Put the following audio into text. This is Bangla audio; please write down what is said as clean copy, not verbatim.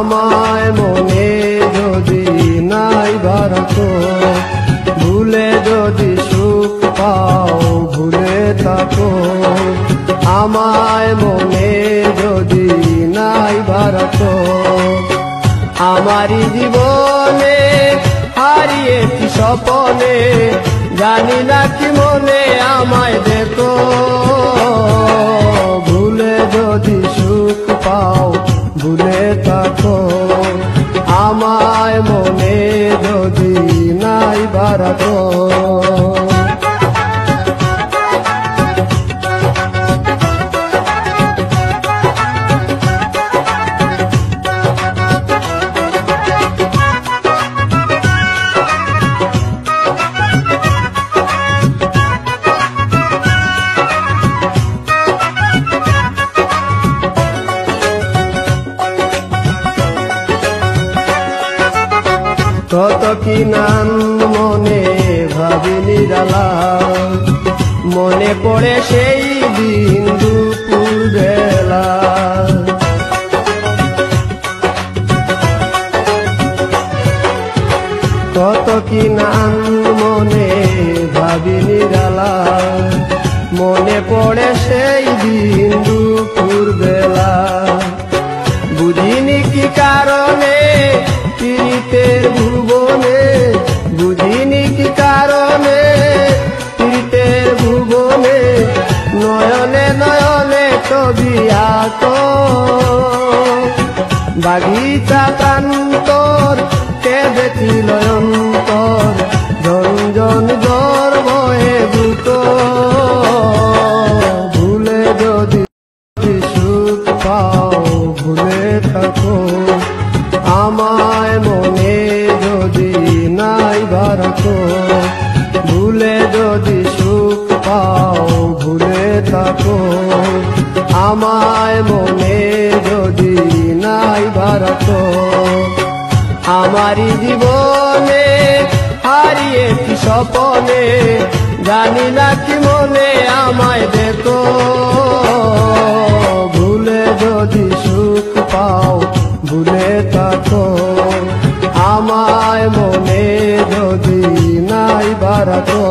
আমায় মনে যদি নাই বারতো, ভুলে যদি সুখ পাও ভুলে থাকো। আমায় মনে যদি নাই বারতো, আমারি জীবনে হারিয়েছি স্বপনে, জানি না কি মনে আমায় দেখো। ভুলে যদি সুখ পাও ভুলে থাকো, আমায় মনে যদি নাই বারতো। কত কি নাম মনে ভাবিনি জ্বালা, মনে পড়ে সেই দিন দুপুর বেলা। কত কি নাম মনে ভাবিনি জ্বালা, মনে পড়ে সেই দিন দুপুর বেলা। বুঝিনি কি কারণে পীড়িতের ভুবনে, বুঝিনি কি কারণে পীড়িতের ভুবনে, নয়নে নয়নে ছবি আঁকো। বাগিচা প্রান্তর কেঁদেছিল অন্তর, ঝনঝন ঝড় বয়ে দ্রুত। ভুলে যদি সুখ পাও ভুলে থাকো, আমায় মনে যদি নাই বারতো। ভুলে যদি সুখ পাও ভুলে থাকো, আমায় মনে যদি নাই বারতো। আমারি জীবনে হারিয়েছি স্বপনে, জানি না কি মনে আমায় দেখো। ভুলে যদি সুখ পাও ভুলে থাকো, আমায় মনে যদি নাই বারতো।